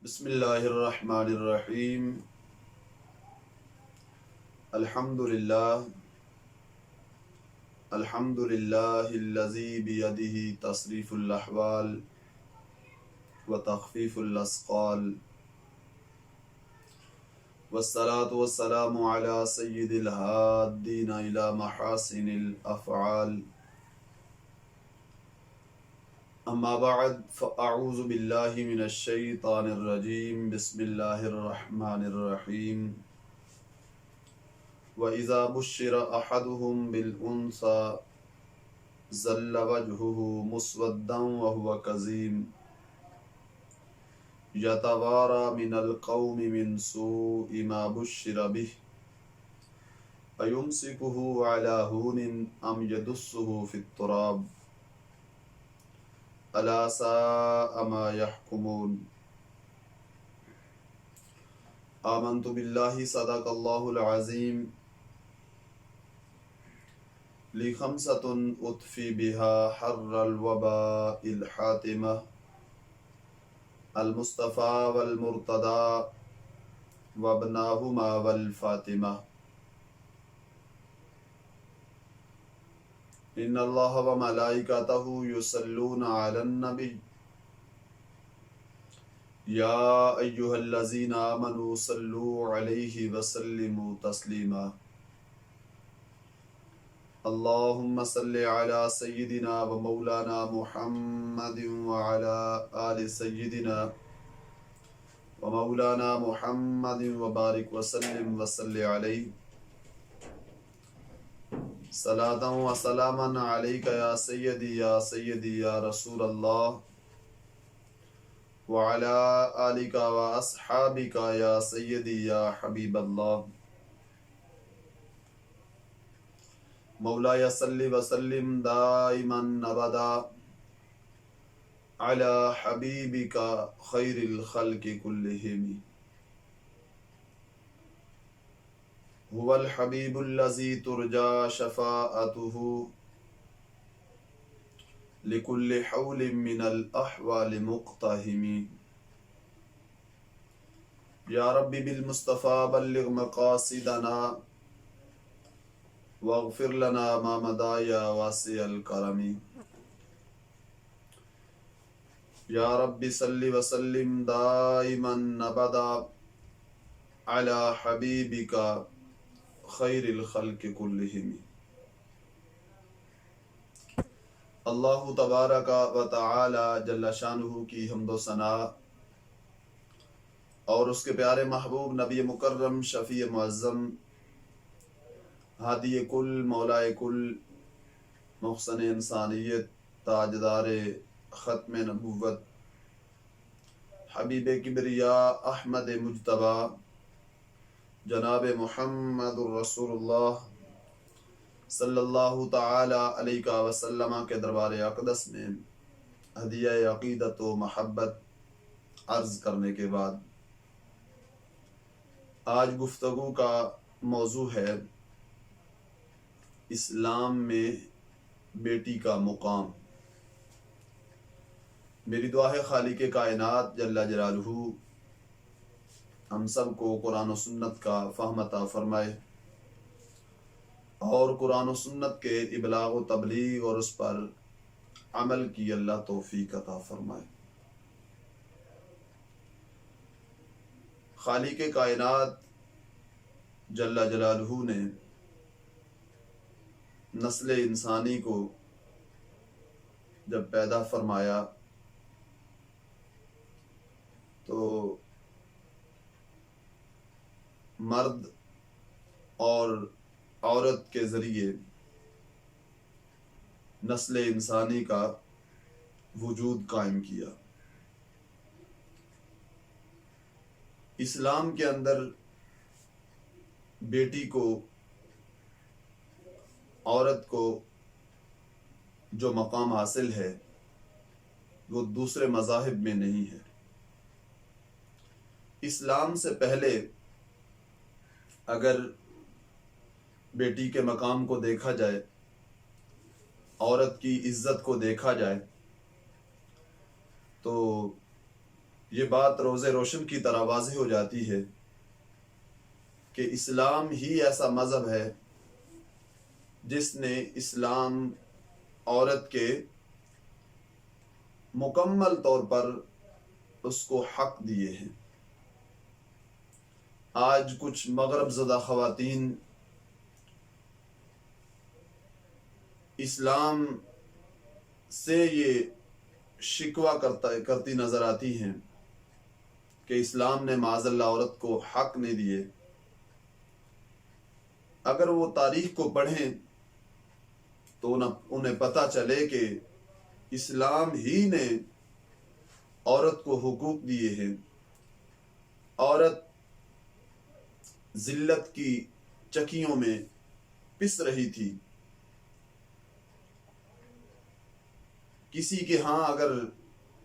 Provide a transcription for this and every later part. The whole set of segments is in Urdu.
بسم اللہ الرحمن الرحیم الحمد للہ الذی بیدہ تصریف الاحوال وتخفیف الاسقال والصلاة والسلام علی سید الہادین الی محاسن الافعال اما بعد فاعوذ باللہ من الشیطان الرجیم بسم اللہ الرحمن الرحیم وَإِذَا بُشِّرَ أَحَدُهُمْ بِالْأُنْثَى ظَلَّ وَجْهُهُ مُسْوَدًّا وَهُوَ كَظِيمٌ يَتَوَارَى مِنَ الْقَوْمِ مِنْ سُوءِ مَا بُشِّرَ بِهِ أَيُمْسِكُهُ عَلَى هُونٍ أَمْ يَدُسُّهُ فِي التُّرَابِ أَلَا سَاءَ مَا يَحْكُمُونَ آمنت باللہ صدق اللہ العظیم لخمسۃ اطفی بها حر الوباء الحاتمہ المصطفى والمرتضى وابناہما والفاطمہ ان اللہ وملائکتہ یصلون علی النبی یا ایہا الذین آمنوا صلوا علیہ وسلموا تسلیما اللہم صل علی سیدنا و مولانا محمد وعلی آل سیدنا و مولانا محمد وبارک وسلم وصل علیہ صلاۃ و سلاما علیک یا سیدی یا رسول اللہ وعلی آلک و اصحابک یا سیدی یا حبیب اللہ مولایا صلی وسلم دائما ابدا علی حبیبک خیر الخلق کلہم هو الحبیب الذی ترجى شفاعته لكل حول من الاحوال مقتحم یا رب بالمصطفى بلغ مقاصدنا واغفر لنا ما مضى یا واسع الکرم یا رب صل وسلم دائما ابدا علی حبیبک خیر الخلق کلہم اللہ تبارک و تعالی جل شانہ کی حمد و ثنا اور اس کے پیارے محبوب نبی مکرم شفیع معظم ہادی کل مولائے کل محسن انسانیت تاجدار ختم نبوت حبیب کبریا احمد مجتبی جناب محمد الرسول اللہ صلی اللہ تعالی علیہ وسلم کے دربار اقدس میں ہدیہ عقیدت و محبت عرض کرنے کے بعد آج گفتگو کا موضوع ہے اسلام میں بیٹی کا مقام۔ میری دعا ہے خالق کائنات جل جلالہ ہم سب کو قرآن و سنت کا فہم عطا فرمائے اور قرآن و سنت کے ابلاغ و تبلیغ اور اس پر عمل کی اللہ توفیق عطا فرمائے۔ خالق کائنات جل جلالہ نے نسل انسانی کو جب پیدا فرمایا تو مرد اور عورت کے ذریعے نسل انسانی کا وجود قائم کیا۔ اسلام کے اندر بیٹی کو، عورت کو جو مقام حاصل ہے وہ دوسرے مذاہب میں نہیں ہے۔ اسلام سے پہلے اگر بیٹی کے مقام کو دیکھا جائے، عورت کی عزت کو دیکھا جائے تو یہ بات روز روشن کی طرح واضح ہو جاتی ہے کہ اسلام ہی ایسا مذہب ہے جس نے اسلام عورت کے مکمل طور پر اس کو حق دیے ہیں۔ آج کچھ مغرب زدہ خواتین اسلام سے یہ شکوہ کرتی نظر آتی ہیں کہ اسلام نے معاذ اللہ عورت کو حق نہیں دیے۔ اگر وہ تاریخ کو پڑھیں تو انہیں پتہ چلے کہ اسلام ہی نے عورت کو حقوق دیے ہیں۔ عورت ذلت کی چکیوں میں پس رہی تھی۔ کسی کے ہاں اگر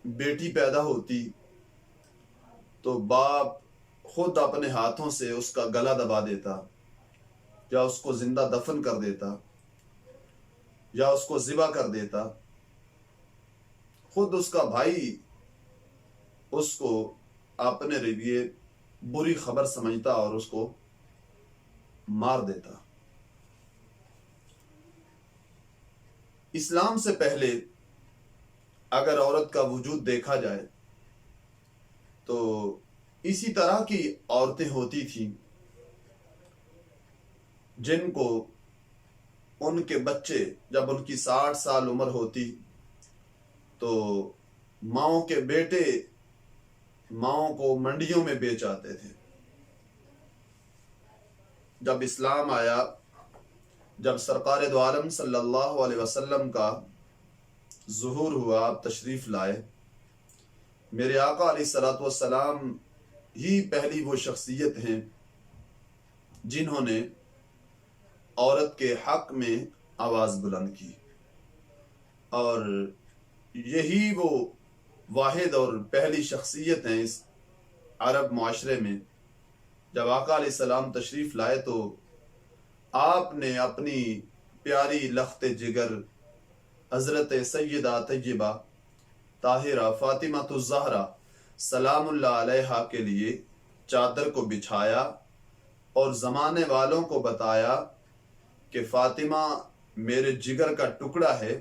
بیٹی پیدا ہوتی تو باپ خود اپنے ہاتھوں سے اس کا گلا دبا دیتا، یا اس کو زندہ دفن کر دیتا، یا اس کو ذبح کر دیتا۔ خود اس کا بھائی اس کو اپنے لیے بری خبر سمجھتا اور اس کو مار دیتا۔ اسلام سے پہلے اگر عورت کا وجود دیکھا جائے تو اسی طرح کی عورتیں ہوتی تھیں جن کو ان کے بچے جب ان کی 60 سال عمر ہوتی تو ماؤں کے بیٹے ماؤں کو منڈیوں میں بیچ آتے تھے۔ جب اسلام آیا، جب سرکار دو عالم صلی اللہ علیہ وسلم کا ظہور ہوا، آپ تشریف لائے، میرے آقا علیہ الصلوۃ والسلام ہی پہلی وہ شخصیت ہیں جنہوں نے عورت کے حق میں آواز بلند کی، اور یہی وہ واحد اور پہلی شخصیت ہیں اس عرب معاشرے میں۔ جب آقا علیہ السلام تشریف لائے تو آپ نے اپنی پیاری لخت جگر حضرت سیدہ طیبہ طاہرہ فاطمہ الزہرا سلام اللہ علیہا کے لیے چادر کو بچھایا اور زمانے والوں کو بتایا کہ فاطمہ میرے جگر کا ٹکڑا ہے۔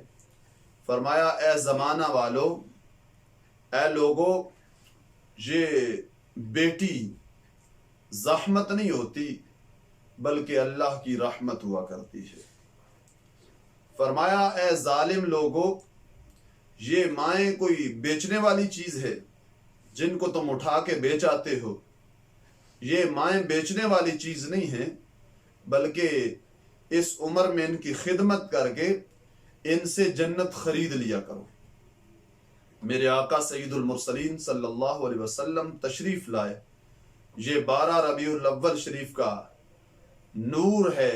فرمایا اے زمانہ والو، اے لوگو، یہ بیٹی زحمت نہیں ہوتی بلکہ اللہ کی رحمت ہوا کرتی ہے۔ فرمایا اے ظالم لوگو، یہ مائیں کوئی بیچنے والی چیز ہے جن کو تم اٹھا کے بیچ آتے ہو۔ یہ مائیں بیچنے والی چیز نہیں ہیں، بلکہ اس عمر میں ان کی خدمت کر کے ان سے جنت خرید لیا کرو۔ میرے آقا سید المرسلین صلی اللہ علیہ وسلم تشریف لائے۔ یہ 12 ربیع الاول شریف کا نور ہے۔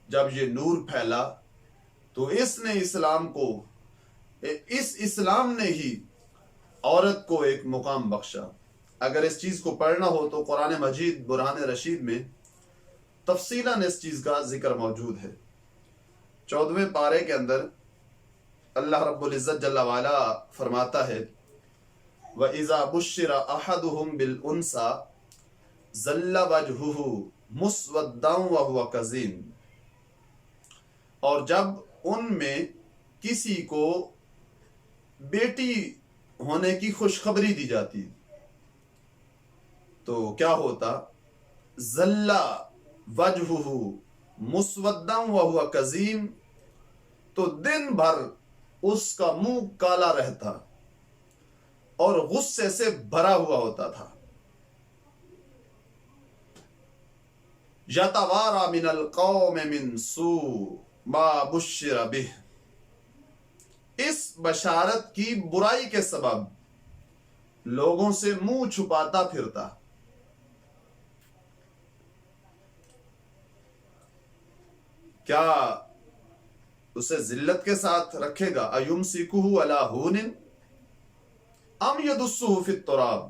جب یہ نور پھیلا تو اس نے اسلام نے ہی عورت کو ایک مقام بخشا۔ اگر اس چیز کو پڑھنا ہو تو قرآن مجید برہان رشید میں تفصیلاً اس چیز کا ذکر موجود ہے۔ 14ویں پارے کے اندر اللہ رب العزت جل وعلا فرماتا ہے وَإِذَا بُشِّرَ أَحَدُهُمْ بِالْأُنْثَى ظَلَّ وَجْهُهُ مُسْوَدًّا وَهُوَ كَظِيمٌ، اور جب ان میں کسی کو بیٹی ہونے کی خوشخبری دی جاتی تو کیا ہوتا؟ ظَلَّ وَجْهُهُ مُسْوَدًّا وَهُوَ كَظِيمٌ، تو دن بھر اس کا منہ کالا رہتا اور غصے سے بھرا ہوا ہوتا تھا۔ یتوارا من القوم من سوء ما بشر به، اس بشارت کی برائی کے سبب لوگوں سے منہ چھپاتا پھرتا۔ کیا اسے ذلت کے ساتھ رکھے گا؟ ایمسکہ علی ہون ام یدسہ فی التراب،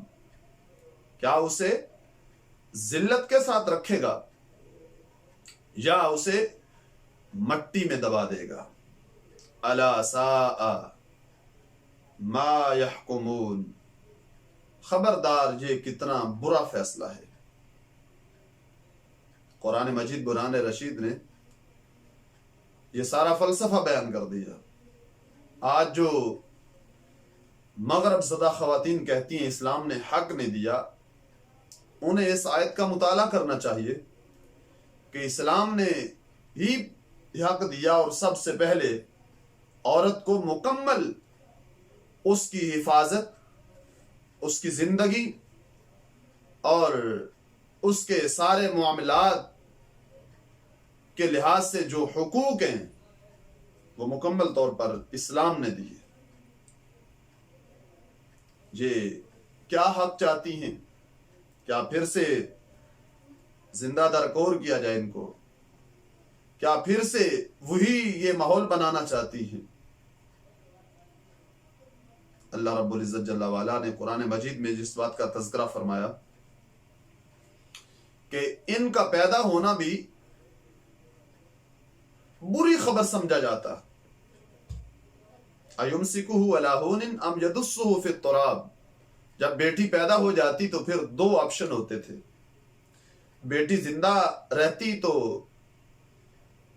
کیا اسے ذلت کے ساتھ رکھے گا یا اسے مٹی میں دبا دے گا؟ الا ساء ما یحکمون، خبردار یہ کتنا برا فیصلہ ہے۔ قرآن مجید برہان رشید نے یہ سارا فلسفہ بیان کر دیا۔ آج جو مغرب زدہ خواتین کہتی ہیں اسلام نے حق نہیں دیا، انہیں اس آیت کا مطالعہ کرنا چاہیے کہ اسلام نے ہی حق دیا، اور سب سے پہلے عورت کو مکمل اس کی حفاظت، اس کی زندگی اور اس کے سارے معاملات کے لحاظ سے جو حقوق ہیں وہ مکمل طور پر اسلام نے دیے۔ یہ کیا حق چاہتی ہیں؟ کیا پھر سے زندہ درکور کیا جائے ان کو؟ کیا پھر سے وہی یہ ماحول بنانا چاہتی ہیں؟ اللہ رب العزت جل وعلا نے قرآن مجید میں جس بات کا تذکرہ فرمایا کہ ان کا پیدا ہونا بھی بری خبر سمجھا جاتا، اَيُمْسِكُهُ عَلَىٰ هُونٍ أَمْ يَدُسُّهُ فِي التُّرَابِ۔ جب بیٹی پیدا ہو جاتی تو پھر دو آپشن ہوتے تھے۔ بیٹی زندہ رہتی تو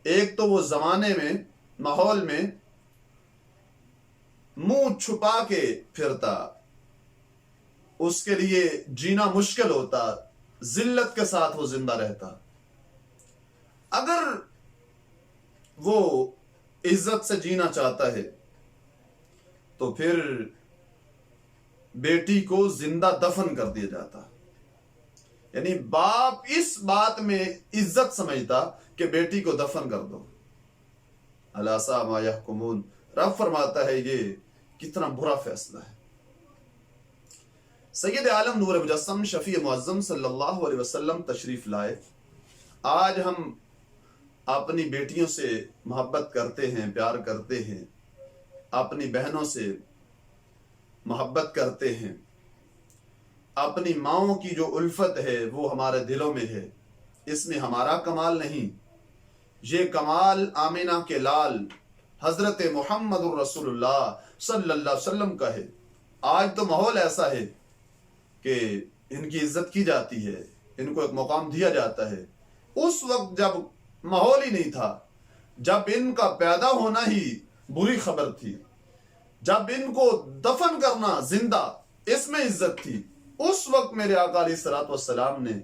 ایک تو وہ زمانے میں، ماحول میں منہ چھپا کے پھرتا، اس کے لیے جینا مشکل ہوتا، ذلت کے ساتھ وہ زندہ رہتا۔ اگر وہ عزت سے جینا چاہتا ہے تو پھر بیٹی کو زندہ دفن کر دیا جاتا۔ یعنی باپ اس بات میں عزت سمجھتا کہ بیٹی کو دفن کر دو۔ الا ساء ما يحكمون۔ رب فرماتا ہے یہ کتنا برا فیصلہ ہے۔ سید عالم نور مجسم شفیع معظم صلی اللہ علیہ وسلم تشریف لائے۔ آج ہم اپنی بیٹیوں سے محبت کرتے ہیں، پیار کرتے ہیں، اپنی بہنوں سے محبت کرتے ہیں، اپنی ماؤں کی جو الفت ہے وہ ہمارے دلوں میں ہے۔ اس میں ہمارا کمال نہیں، یہ کمال آمینہ کے لال حضرت محمد الرسول اللہ صلی اللہ علیہ وسلم کا ہے۔ آج تو ماحول ایسا ہے کہ ان کی عزت کی جاتی ہے، ان کو ایک مقام دیا جاتا ہے۔ اس وقت جب ماحول ہی نہیں تھا، جب ان کا پیدا ہونا ہی بری خبر تھی، جب ان کو دفن کرنا زندہ اس میں عزت تھی، اس وقت میرے آقا علیہ الصلوۃ والسلام نے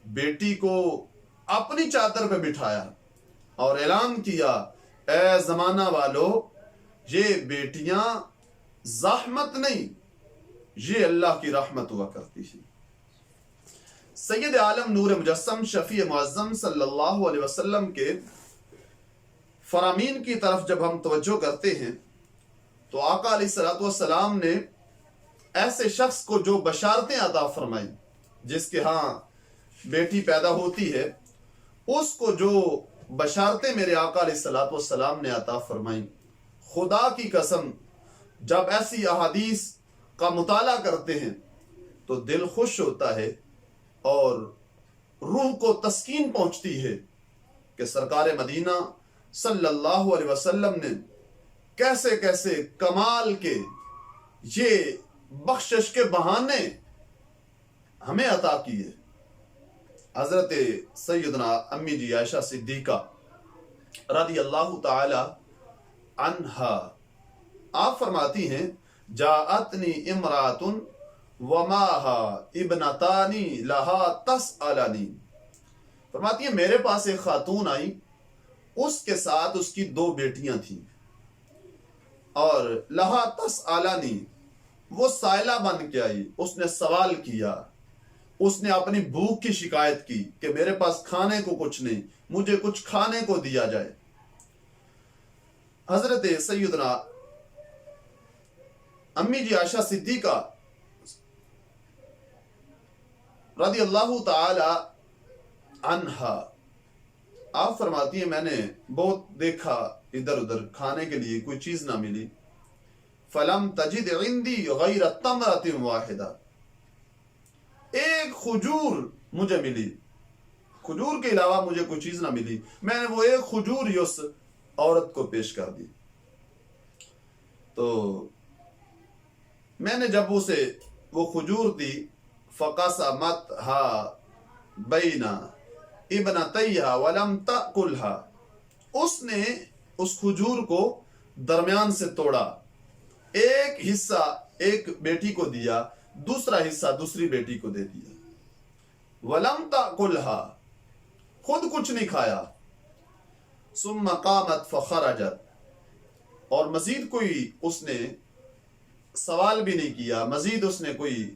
بیٹی کو اپنی چادر پہ بٹھایا اور اعلان کیا، اے زمانہ والو، یہ بیٹیاں زحمت نہیں، یہ اللہ کی رحمت ہوا کرتی ہے۔ سید عالم نور مجسم شفیع معظم صلی اللہ علیہ وسلم کے فرامین کی طرف جب ہم توجہ کرتے ہیں تو آقا علیہ الصلوۃ والسلام نے ایسے شخص کو جو بشارتیں عطا فرمائی، جس کے ہاں بیٹی پیدا ہوتی ہے، اس کو جو بشارتیں میرے آقا علیہ الصلوۃ والسلام نے عطا فرمائی، خدا کی قسم جب ایسی احادیث کا مطالعہ کرتے ہیں تو دل خوش ہوتا ہے اور روح کو تسکین پہنچتی ہے کہ سرکار مدینہ صلی اللہ علیہ وسلم نے کیسے کیسے کمال کے یہ بخشش کے بہانے ہمیں عطا کیے۔ حضرت سیدنا امی جی عائشہ صدیقہ رضی اللہ تعالی عنہا آپ فرماتی ہیں، جاءتنی امرات وماہا ابنتانی لہا تسألنی۔ فرماتی ہیں میرے پاس ایک خاتون آئی، اس کے ساتھ اس کی دو بیٹیاں تھیں، اور لہا تسألنی، وہ سائلہ بن کے آئی، اس نے سوال کیا، اس نے اپنی بھوک کی شکایت کی کہ میرے پاس کھانے کو کچھ نہیں، مجھے کچھ کھانے کو دیا جائے۔ حضرت سیدنا امی جی عائشہ صدیقہ رضی اللہ تعالی عنہا آپ فرماتی ہیں میں نے بہت دیکھا ادھر ادھر، کھانے کے لیے کوئی چیز نہ ملی، فلم تجد عندی غیر تمرۃ واحدہ، ایک کھجور مجھے ملی، کھجور کے علاوہ مجھے کوئی چیز نہ ملی، میں نے وہ ایک کھجور ہی اس عورت کو پیش کر دی۔ تو میں نے جب اسے وہ کھجور تھی، فقسمتھا بین ابنتیہا ولم تأکلھا، اس نے اس کھجور کو درمیان سے توڑا، ایک حصہ ایک بیٹی کو دیا، دوسرا حصہ دوسری بیٹی کو دے دیا۔ ولم تأکلھا، خود کچھ نہیں کھایا۔ ثم قامت فخرجت، اور مزید کوئی اس نے سوال بھی نہیں کیا، مزید اس نے کوئی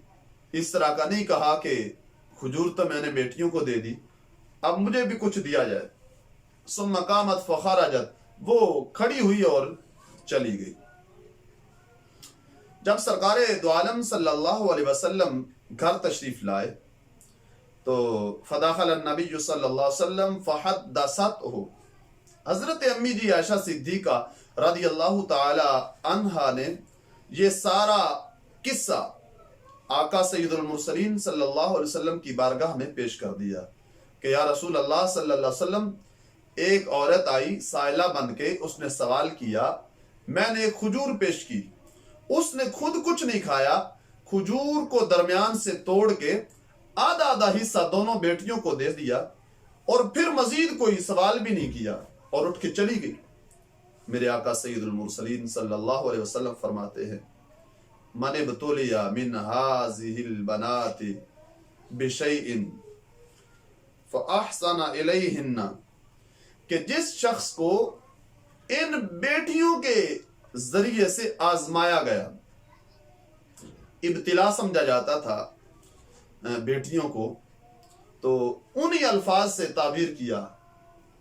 اس طرح کا نہیں کہا کہ کھجور تو میں نے بیٹیوں کو دے دی، اب مجھے بھی کچھ دیا جائے۔ ثم قامت فخرجت، وہ کھڑی ہوئی اور چلی گئی۔ جب سرکار دو عالم صلی اللہ علیہ وسلم گھر تشریف لائے تو فدخل النبی صلی اللہ علیہ وسلم فحدثته، حضرت امی جی عائشہ صدیقہ رضی اللہ تعالی عنہا نے یہ سارا قصہ آقا سید المرسلین صلی اللہ علیہ وسلم کی بارگاہ میں پیش کر دیا کہ یا رسول اللہ صلی اللہ علیہ وسلم، ایک عورت آئی سائلہ بن کے، اس نے سوال کیا، میں نے ایک کھجور پیش کی، اس نے خود کچھ نہیں کھایا، کھجور کو درمیان سے توڑ کے آدھا آدھا حصہ دونوں بیٹیوں کو دے دیا، اور پھر مزید کوئی سوال بھی نہیں کیا اور اٹھ کے چلی گئی۔ میرے آقا سید المرسلین صلی اللہ علیہ وسلم فرماتے ہیں من ابتلی من هذه البنات بشیء فاحسن الیہن، کہ جس شخص کو ان بیٹیوں کے ذریعے سے آزمایا گیا، ابتلا سمجھا جاتا تھا بیٹیوں کو، تو انہی الفاظ سے تعبیر کیا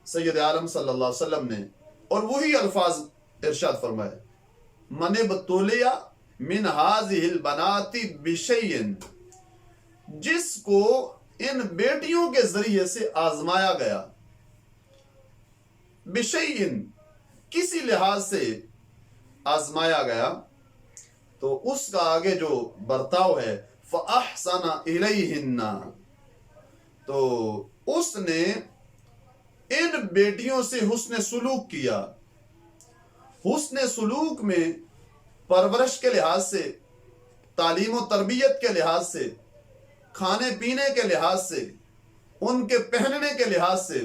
سید عالم صلی اللہ علیہ وسلم نے، اور وہی الفاظ ارشاد فرمائے من ابتلی من هذه البنات بشیء، جس کو ان بیٹیوں کے ذریعے سے آزمایا گیا، بشیء کسی لحاظ سے آزمایا گیا، تو اس کا آگے جو برتاؤ ہے فاحسن الیہن، تو اس نے ان بیٹیوں سے حسن سلوک کیا۔ حسن سلوک میں پرورش کے لحاظ سے، تعلیم و تربیت کے لحاظ سے، کھانے پینے کے لحاظ سے، ان کے پہننے کے لحاظ سے،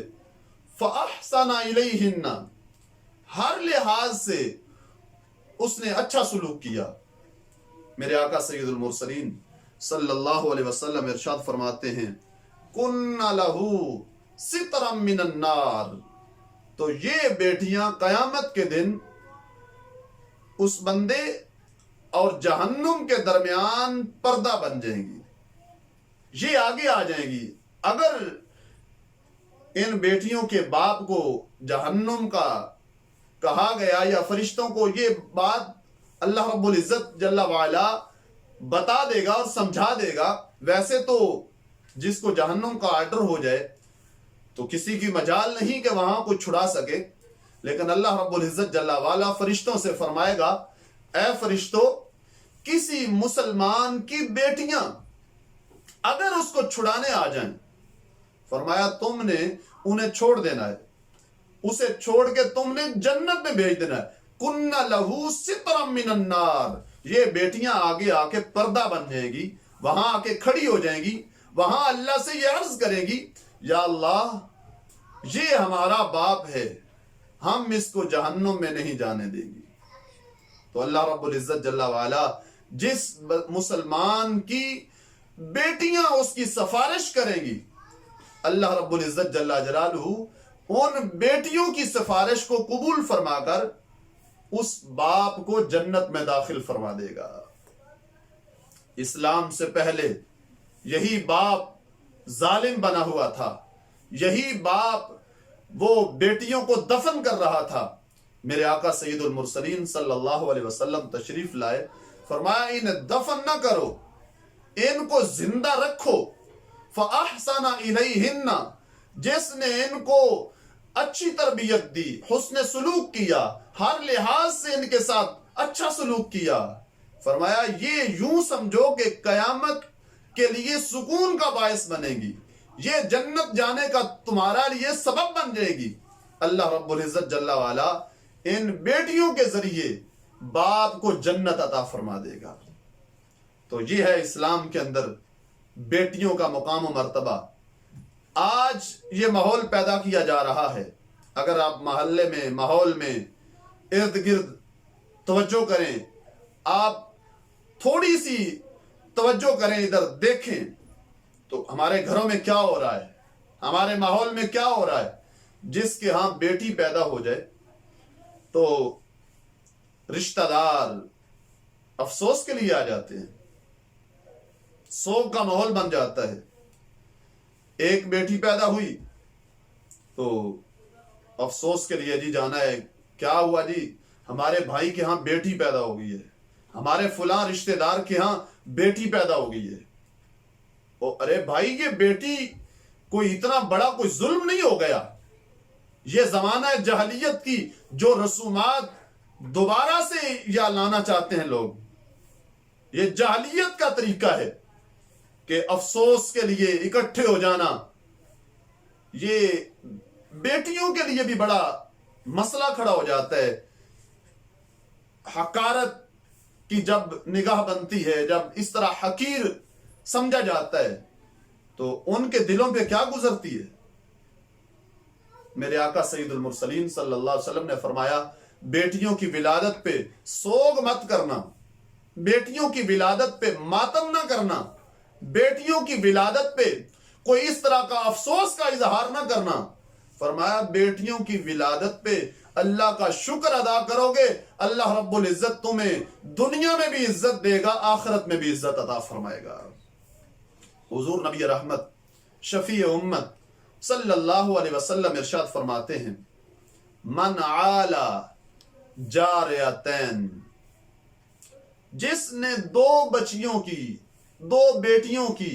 فاحسن الیہن، ہر لحاظ سے اس نے اچھا سلوک کیا۔ میرے آقا سید المرسلین صلی اللہ علیہ وسلم ارشاد فرماتے ہیں کن لہو سترا من النار، تو یہ بیٹیاں قیامت کے دن اس بندے اور جہنم کے درمیان پردہ بن جائیں گی، یہ آگے آ جائیں گی۔ اگر ان بیٹیوں کے باپ کو جہنم کا کہا گیا یا فرشتوں کو یہ بات اللہ رب العزت جل وعلا بتا دے گا اور سمجھا دے گا، ویسے تو جس کو جہنم کا آرڈر ہو جائے تو کسی کی مجال نہیں کہ وہاں کوئی چھڑا سکے، لیکن اللہ رب العزت جل وعلا فرشتوں سے فرمائے گا اے فرشتوں، کسی مسلمان کی بیٹیاں اگر اس کو چھڑانے آ جائیں، فرمایا تم نے انہیں چھوڑ دینا ہے، اسے چھوڑ کے تم نے جنت میں بھیج دینا ہے۔ کن لہو سترا من النار، یہ بیٹیاں آگے آ کے پردہ بن جائیں گی، وہاں آ کے کھڑی ہو جائیں گی، وہاں اللہ سے یہ عرض کریں گی یا اللہ یہ ہمارا باپ ہے، ہم اس کو جہنم میں نہیں جانے دیں گی۔ تو اللہ رب العزت جل وعلا جس مسلمان کی بیٹیاں اس کی سفارش کریں گی، اللہ رب العزت جل جلالہ ان بیٹیوں کی سفارش کو قبول فرما کر اس باپ کو جنت میں داخل فرما دے گا۔ اسلام سے پہلے یہی باپ ظالم بنا ہوا تھا، یہی باپ وہ بیٹیوں کو دفن کر رہا تھا۔ میرے آقا سید المرسلین صلی اللہ علیہ وسلم تشریف لائے، فرمایا انہیں دفن نہ کرو، ان کو زندہ رکھو۔ فاحسن الیہن، جس نے ان کو اچھی تربیت دی، حسن سلوک کیا، ہر لحاظ سے ان کے ساتھ اچھا سلوک کیا، فرمایا یہ یوں سمجھو کہ قیامت کے لیے سکون کا باعث بنے گی، یہ جنت جانے کا تمہارا لیے سبب بن جائے گی۔ اللہ رب العزت جل وعلا ان بیٹیوں کے ذریعے باپ کو جنت عطا فرما دے گا۔ تو یہ ہے اسلام کے اندر بیٹیوں کا مقام و مرتبہ۔ آج یہ ماحول پیدا کیا جا رہا ہے، اگر آپ محلے میں، ماحول میں، ارد گرد توجہ کریں، آپ تھوڑی سی توجہ کریں، ادھر دیکھیں تو ہمارے گھروں میں کیا ہو رہا ہے، ہمارے ماحول میں کیا ہو رہا ہے۔ جس کے ہاں بیٹی پیدا ہو جائے تو رشتہ دار افسوس کے لیے آ جاتے ہیں، سوگ کا ماحول بن جاتا ہے۔ ایک بیٹی پیدا ہوئی تو افسوس کے لیے جی جانا ہے، کیا ہوا جی، ہمارے بھائی کے ہاں بیٹی پیدا ہو گئی ہے، ہمارے فلاں رشتہ دار کے ہاں بیٹی پیدا ہو گئی ہے۔ ارے بھائی، یہ بیٹی کوئی اتنا بڑا کوئی ظلم نہیں ہو گیا؟ یہ زمانہ جاہلیت کی جو رسومات دوبارہ سے یا لانا چاہتے ہیں لوگ، یہ جاہلیت کا طریقہ ہے کہ افسوس کے لیے اکٹھے ہو جانا۔ یہ بیٹیوں کے لیے بھی بڑا مسئلہ کھڑا ہو جاتا ہے۔ حقارت کی جب نگاہ بنتی ہے، جب اس طرح حقیر سمجھا جاتا ہے تو ان کے دلوں پہ کیا گزرتی ہے۔ میرے آقا سید المرسلین صلی اللہ علیہ وسلم نے فرمایا، بیٹیوں کی ولادت پہ سوگ مت کرنا، بیٹیوں کی ولادت پہ ماتم نہ کرنا، بیٹیوں کی ولادت پہ کوئی اس طرح کا افسوس کا اظہار نہ کرنا۔ فرمایا بیٹیوں کی ولادت پہ اللہ کا شکر ادا کرو گے، اللہ رب العزت تمہیں دنیا میں بھی عزت دے گا، آخرت میں بھی عزت عطا فرمائے گا۔ حضور نبی رحمت شفیع امت صلی اللہ علیہ وسلم ارشاد فرماتے ہیں، من عالی جاریتین، جس نے دو بچیوں کی، دو بیٹیوں کی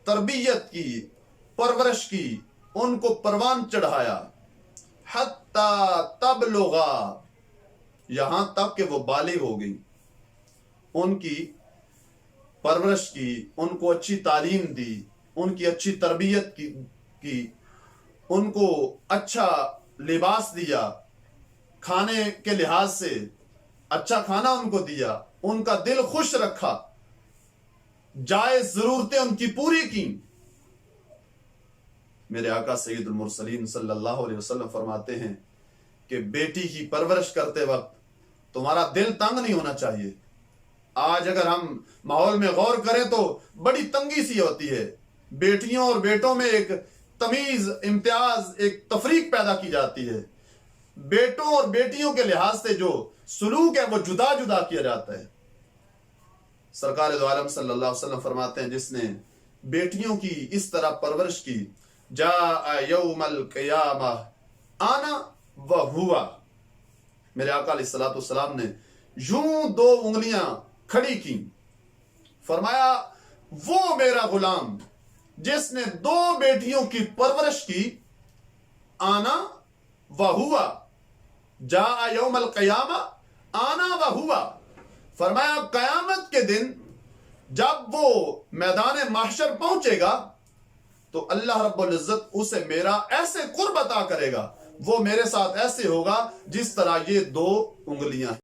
تربیت کی، پرورش کی، ان کو پروان چڑھایا، حتی تبلغا، یہاں تک کہ وہ بالغ ہو گئی، ان کی پرورش کی، ان کو اچھی تعلیم دی، ان کی اچھی تربیت کی، ان کو اچھا لباس دیا، کھانے کے لحاظ سے اچھا کھانا ان کو دیا، ان کا دل خوش رکھا، جائز ضرورتیں ان کی پوری کی۔ میرے آقا سید المرسلین صلی اللہ علیہ وسلم فرماتے ہیں کہ بیٹی کی پرورش کرتے وقت تمہارا دل تنگ نہیں ہونا چاہیے۔ آج اگر ہم ماحول میں غور کریں تو بڑی تنگی سی ہوتی ہے، بیٹیوں اور بیٹوں میں ایک تمیز، امتیاز، ایک تفریق پیدا کی جاتی ہے، بیٹوں اور بیٹیوں کے لحاظ سے جو سلوک ہے وہ جدا جدا کیا جاتا ہے۔ سرکار دو عالم صلی اللہ علیہ وسلم فرماتے ہیں، جس نے بیٹیوں کی اس طرح پرورش کی، جاء یوم القیامہ آنا و ہوا، میرے آقا علیہ الصلوۃ والسلام نے یوں دو انگلیاں کھڑی کی، فرمایا وہ میرا غلام جس نے دو بیٹیوں کی پرورش کی، آنا و ہوا، جاء یوم القیامہ آنا و ہوا، فرمایا قیامت کے دن جب وہ میدان محشر پہنچے گا تو اللہ رب العزت اسے میرا ایسے قرب عطا کرے گا، وہ میرے ساتھ ایسے ہوگا جس طرح یہ دو انگلیاں ہیں۔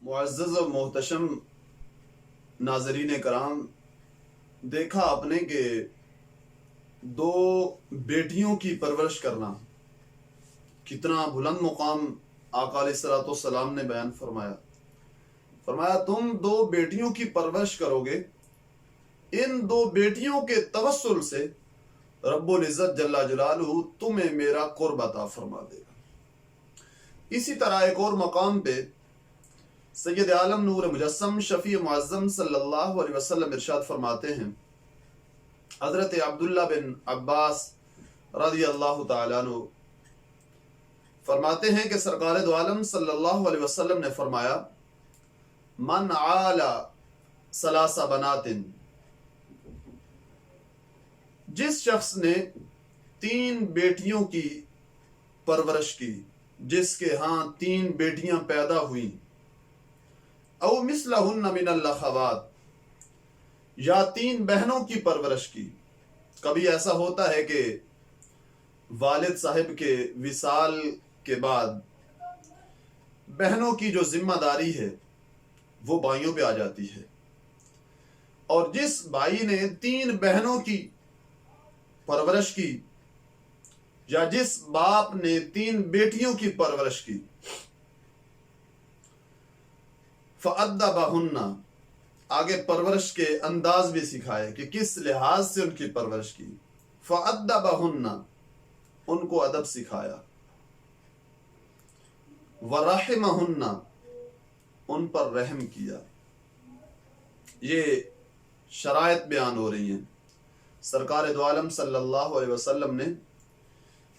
معزز و محتشم ناظرین کرام، دیکھا آپ نے کہ دو بیٹیوں کی پرورش کرنا کتنا بلند مقام آقا علیہ الصلوۃ والسلام نے بیان فرمایا۔ فرمایا تم دو بیٹیوں کی پرورش کرو گے، ان دو بیٹیوں کے توسل سے رب العزت جل جلالہ تمہیں میرا قرب عطا فرما دے گا۔ اسی طرح ایک اور مقام پہ سید عالم نور مجسم شفیع معظم صلی اللہ علیہ وسلم ارشاد فرماتے ہیں، حضرت عبداللہ بن عباس رضی اللہ تعالیٰ عنہ فرماتے ہیں کہ سرکار دو عالم صلی اللہ علیہ وسلم نے فرمایا، من عالی ثلاث بنات، جس شخص نے تین بیٹیوں کی پرورش کی، جس کے ہاں تین بیٹیاں پیدا ہوئیں، او مثلہن من الاخوات، یا تین بہنوں کی پرورش کی۔ کبھی ایسا ہوتا ہے کہ والد صاحب کے وصال کے بعد بہنوں کی جو ذمہ داری ہے وہ بھائیوں پہ آ جاتی ہے، اور جس بھائی نے 3 بہنوں کی پرورش کی یا جس باپ نے 3 بیٹیوں کی پرورش کی، فَأَدَّبَهُنَّ، آگے پرورش کے انداز بھی سکھائے کہ کس لحاظ سے ان کی پرورش کی، فَأَدَّبَهُنَّ، ان کو ادب سکھایا، وَرَحِمَهُنَّ، ان پر رحم کیا۔ یہ شرائط بیان ہو رہی ہیں۔ سرکار دو عالم صلی اللہ علیہ وسلم نے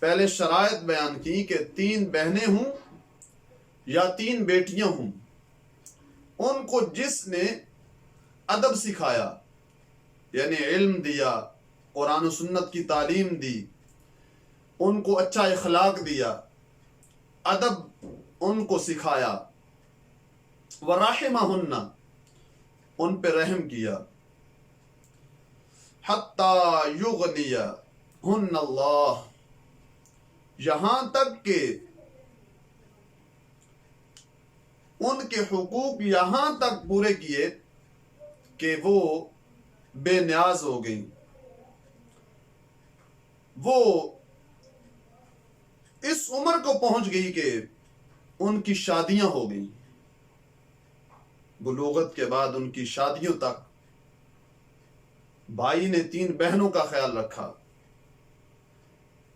پہلے شرائط بیان کی کہ 3 بہنیں ہوں یا 3 بیٹیاں ہوں، ان کو جس نے ادب سکھایا، یعنی علم دیا، قرآن و سنت کی تعلیم دی، ان کو اچھا اخلاق دیا، ادب ان کو سکھایا، وَرَحِمَهُنَّ، ان پہ رحم کیا، حَتَّى يُغْنِيَهُنَّ اللَّهُ، یہاں تک کہ ان کے حقوق یہاں تک پورے کیے کہ وہ بے نیاز ہو گئیں، وہ اس عمر کو پہنچ گئی کہ ان کی شادیاں ہو گئیں، بلوغت کے بعد ان کی شادیوں تک بھائی نے 3 بہنوں کا خیال رکھا،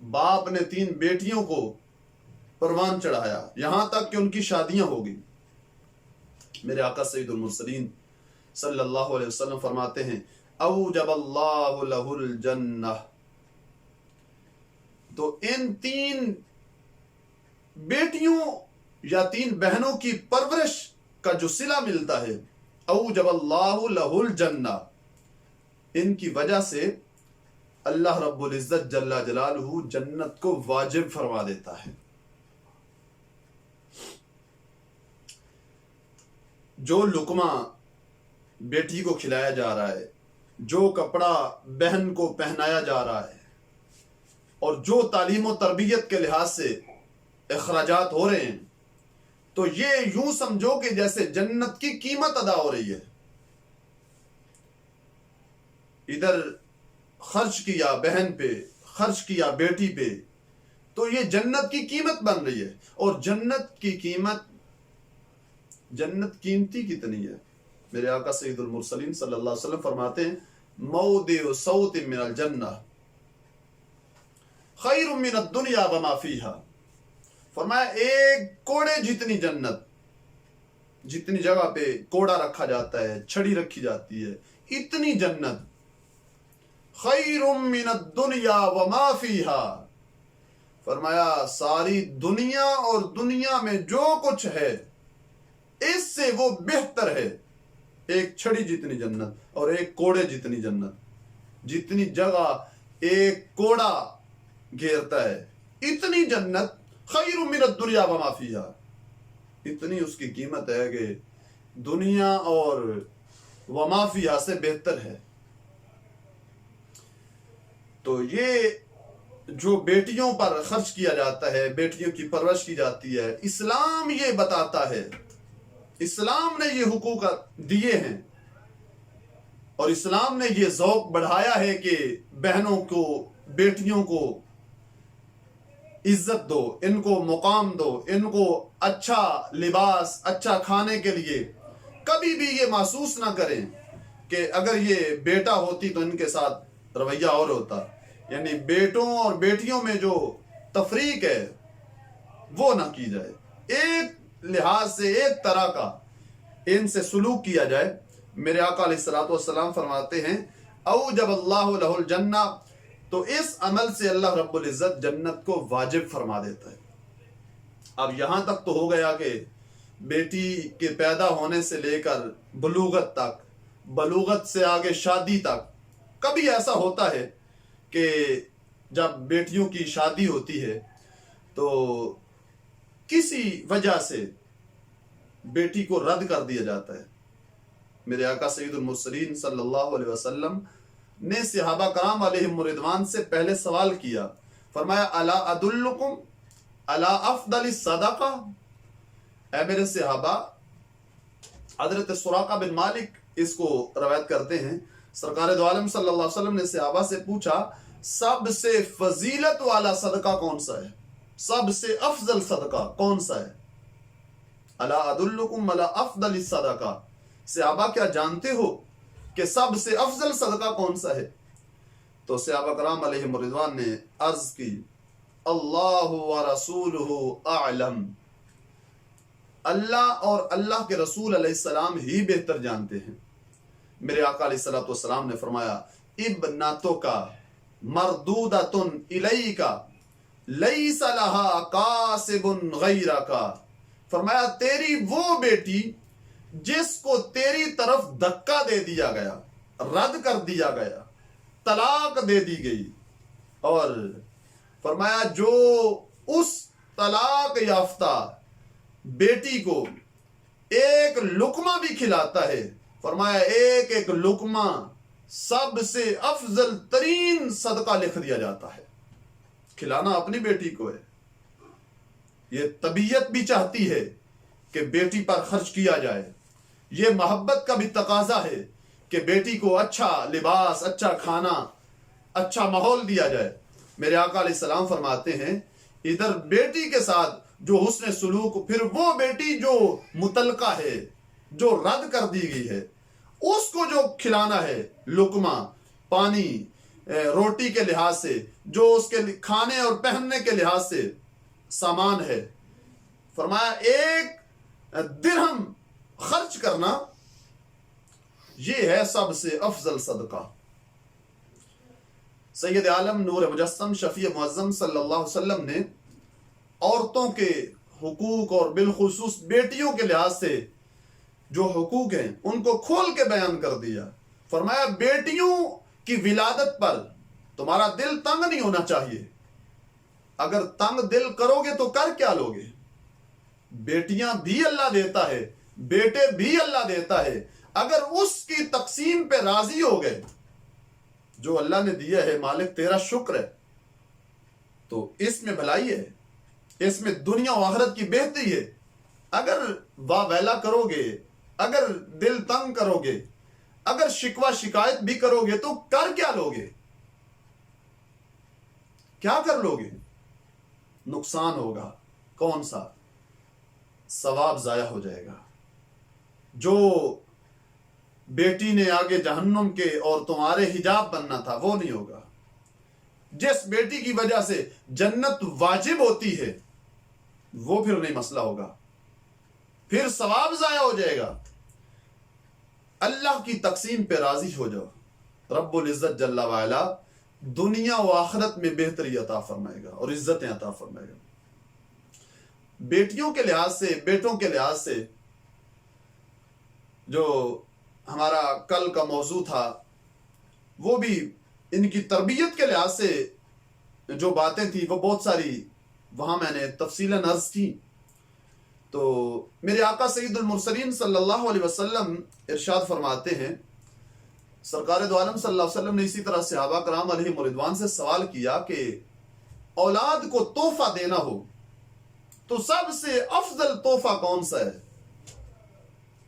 باپ نے 3 بیٹیوں کو پروان چڑھایا، یہاں تک کہ ان کی شادیاں ہو گئیں۔ میرے آقا سید المرسلین صلی اللہ علیہ وسلم فرماتے ہیں اوجب اللہ لہ الجنہ، تو ان 3 بیٹیوں یا 3 بہنوں کی پرورش کا جو صلہ ملتا ہے، اوجب اللہ لہ الجنہ، ان کی وجہ سے اللہ رب العزت جل جلالہ جنت کو واجب فرما دیتا ہے۔ جو لقمہ بیٹی کو کھلایا جا رہا ہے، جو کپڑا بہن کو پہنایا جا رہا ہے، اور جو تعلیم و تربیت کے لحاظ سے اخراجات ہو رہے ہیں، تو یہ یوں سمجھو کہ جیسے جنت کی قیمت ادا ہو رہی ہے۔ ادھر خرچ کیا بہن پہ، خرچ کیا بیٹی پہ، تو یہ جنت کی قیمت بن رہی ہے۔ اور جنت کی قیمت، جنت قیمتی کتنی ہے؟ میرے آقا سید المرسلین صلی اللہ علیہ وسلم فرماتے ہیں موضع صوت من الجنہ خیر من الدنیا وما فیہا، فرمایا ایک کوڑے جتنی جنت، جتنی جگہ پہ کوڑا رکھا جاتا ہے، چھڑی رکھی جاتی ہے، اتنی جنت، خیر من الدنیا وما فیہا، فرمایا ساری دنیا اور دنیا میں جو کچھ ہے اس سے وہ بہتر ہے۔ ایک چھڑی جتنی جنت اور ایک کوڑے جتنی جنت، جتنی جگہ ایک کوڑا گھیرتا ہے اتنی جنت، خیر من الدنیا وما فیہا، اتنی اس کی قیمت ہے کہ دنیا اور وما فیہا سے بہتر ہے۔ تو یہ جو بیٹیوں پر خرچ کیا جاتا ہے، بیٹیوں کی پرورش کی جاتی ہے، اسلام یہ بتاتا ہے، اسلام نے یہ حقوق دیے ہیں، اور اسلام نے یہ ذوق بڑھایا ہے کہ بہنوں کو، بیٹیوں کو عزت دو، ان کو مقام دو، ان کو اچھا لباس، اچھا کھانے کے لیے کبھی بھی یہ محسوس نہ کریں کہ اگر یہ بیٹا ہوتی تو ان کے ساتھ رویہ اور ہوتا، یعنی بیٹوں اور بیٹیوں میں جو تفریق ہے وہ نہ کی جائے، ایک لحاظ سے ایک طرح کا ان سے سلوک کیا جائے۔ میرے آقا علیہ الصلوۃ والسلام فرماتے ہیں اوجب اللہ لہ الجنہ، تو اس عمل سے اللہ رب العزت جنت کو واجب فرما دیتا ہے۔ اب یہاں تک تو ہو گیا کہ بیٹی کے پیدا ہونے سے لے کر بلوغت تک، بلوغت سے آگے شادی تک، کبھی ایسا ہوتا ہے کہ جب بیٹیوں کی شادی ہوتی ہے تو کسی وجہ سے بیٹی کو رد کر دیا جاتا ہے۔ میرے آقا سید المرسلین صلی اللہ علیہ وسلم نے صحابہ کرام علیہم رضوان سے پہلے سوال کیا، فرمایا الا ادلکم الا افضل الصدقہ، اے میرے صحابہ، حضرت سراقہ بن مالک اس کو روایت کرتے ہیں سرکار دو عالم صلی اللہ علیہ وسلم نے صحابہ سے پوچھا سب سے فضیلت والا صدقہ کون سا ہے، سب سے افضل صدقہ کون سا ہے؟ الا ادلکم علی افضل الصدقہ، صحابہ کیا جانتے ہو کہ سب سے افضل صدقہ کون سا ہے؟ تو صحابہ کرام علیہم رضوان نے عرض کی اللہ ورسولہ اعلم، اللہ اور اللہ کے رسول علیہ السلام ہی بہتر جانتے ہیں۔ میرے آقا علیہ الصلوۃ والسلام نے فرمایا ابنتک مردودۃ الیک لیس لہا کاسب غیرک، فرمایا تیری وہ بیٹی جس کو تیری طرف دھکا دے دیا گیا، رد کر دیا گیا، طلاق دے دی گئی، اور فرمایا جو اس طلاق یافتہ بیٹی کو ایک لقمہ بھی کھلاتا ہے، فرمایا ایک ایک لقمہ سب سے افضل ترین صدقہ لکھ دیا جاتا ہے۔ کھلانا اپنی بیٹی کو ہے، یہ طبیعت بھی چاہتی ہے کہ بیٹی پر خرچ کیا جائے، یہ محبت کا بھی تقاضا ہے کہ بیٹی کو اچھا لباس، اچھا کھانا، اچھا ماحول دیا جائے۔ میرے آقا علیہ السلام فرماتے ہیں ادھر بیٹی کے ساتھ جو حسن سلوک، پھر وہ بیٹی جو متلقہ ہے، جو رد کر دی گئی ہے، اس کو جو کھلانا ہے، لقمہ، پانی، روٹی کے لحاظ سے، جو اس کے کھانے اور پہننے کے لحاظ سے سامان ہے، فرمایا ایک درہم خرچ کرنا یہ ہے سب سے افضل صدقہ۔ سید عالم نور مجسم شفیع معظم صلی اللہ علیہ وسلم نے عورتوں کے حقوق اور بالخصوص بیٹیوں کے لحاظ سے جو حقوق ہیں ان کو کھول کے بیان کر دیا۔ فرمایا بیٹیوں کی ولادت پر تمہارا دل تنگ نہیں ہونا چاہیے، اگر تنگ دل کرو گے تو کر کیا لوگے؟ بیٹیاں بھی اللہ دیتا ہے، بیٹے بھی اللہ دیتا ہے، اگر اس کی تقسیم پہ راضی ہو گئے، جو اللہ نے دیا ہے مالک تیرا شکر ہے، تو اس میں بھلائی ہے، اس میں دنیا و آخرت کی بہتری ہے۔ اگر واویلا کرو گے، اگر دل تنگ کرو گے، اگر شکوہ شکایت بھی کرو گے تو کر کیا لوگے؟ کیا کر لوگے؟ نقصان ہوگا، کون سا؟ ثواب ضائع ہو جائے گا۔ جو بیٹی نے آگے جہنم کے اور تمہارے حجاب بننا تھا وہ نہیں ہوگا، جس بیٹی کی وجہ سے جنت واجب ہوتی ہے وہ پھر نہیں مسئلہ ہوگا، پھر ثواب ضائع ہو جائے گا۔ اللہ کی تقسیم پہ راضی ہو جاؤ، رب العزت جل وعلا دنیا و آخرت میں بہتری عطا فرمائے گا اور عزتیں عطا فرمائے گا۔ بیٹیوں کے لحاظ سے، بیٹوں کے لحاظ سے جو ہمارا کل کا موضوع تھا وہ بھی ان کی تربیت کے لحاظ سے جو باتیں تھیں وہ بہت ساری وہاں میں نے تفصیلاً عرض کی۔ تو میرے آقا سید المرسلین صلی اللہ علیہ وسلم ارشاد فرماتے ہیں، سرکار دو عالم صلی اللہ علیہ وسلم نے اسی طرح صحابہ کرام علیہم رضوان سے سوال کیا کہ اولاد کو تحفہ دینا ہو تو سب سے افضل تحفہ کون سا ہے؟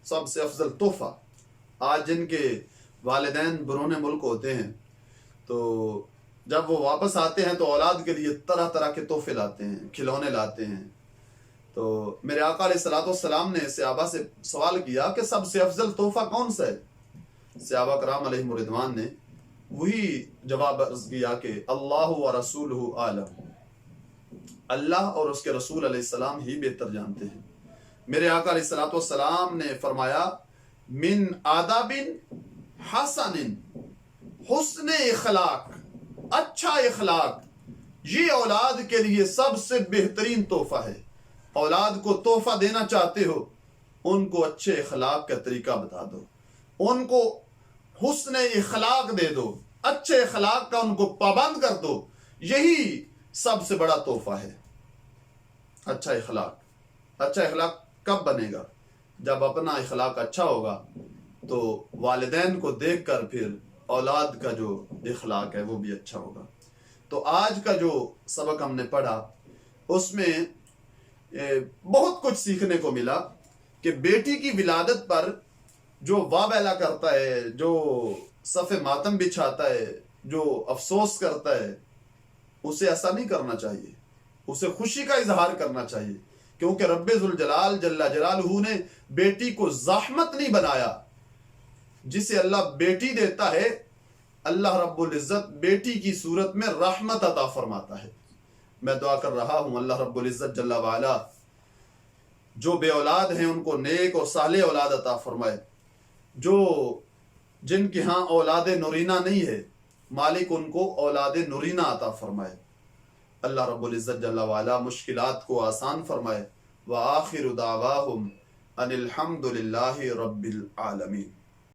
سب سے افضل تحفہ، آج جن کے والدین برون ملک ہوتے ہیں تو جب وہ واپس آتے ہیں تو اولاد کے لیے طرح طرح کے تحفے لاتے ہیں، کھلونے لاتے ہیں۔ تو میرے آقا علیہ الصلوۃ والسلام نے صحابہ سے سوال کیا کہ سب سے افضل تحفہ کون سا ہے؟ صحابہ کرام علیہم رضوان نے وہی جواب عرض کیا کہ اللہ و رسولہ عالم، اللہ اور اس کے رسول علیہ السلام ہی بہتر جانتے ہیں۔ میرے آقا علیہ الصلوۃ والسلام نے فرمایا من آداب حسن، حسن اخلاق، اچھا اخلاق، یہ اولاد کے لیے سب سے بہترین تحفہ ہے۔ اولاد کو تحفہ دینا چاہتے ہو ان کو اچھے اخلاق کا طریقہ بتا دو، ان کو حسن اخلاق دے دو، اچھے اخلاق کا ان کو پابند کر دو، یہی سب سے بڑا تحفہ ہے۔ اچھا اخلاق، اچھا اخلاق کب بنے گا؟ جب اپنا اخلاق اچھا ہوگا تو والدین کو دیکھ کر پھر اولاد کا جو اخلاق ہے وہ بھی اچھا ہوگا۔ تو آج کا جو سبق ہم نے پڑھا اس میں بہت کچھ سیکھنے کو ملا کہ بیٹی کی ولادت پر جو واویلا کرتا ہے، جو صف ماتم بچھاتا ہے، جو افسوس کرتا ہے، اسے ایسا نہیں کرنا چاہیے، اسے خوشی کا اظہار کرنا چاہیے، کیونکہ رب ذوالجلال جل جلالہ نے بیٹی کو زحمت نہیں بنایا۔ جسے اللہ بیٹی دیتا ہے، اللہ رب العزت بیٹی کی صورت میں رحمت عطا فرماتا ہے۔ میں دعا کر رہا ہوں اللہ رب العزت جل وعلا جو بے اولاد ہیں ان کو نیک اور صالح اولاد عطا فرمائے، جو جن کے ہاں اولاد نورینہ نہیں ہے مالک ان کو اولاد نورینہ عطا فرمائے۔ اللہ رب العزت جل وعلا مشکلات کو آسان فرمائے۔ وآخر دعواہم ان الحمد للہ رب العالمین۔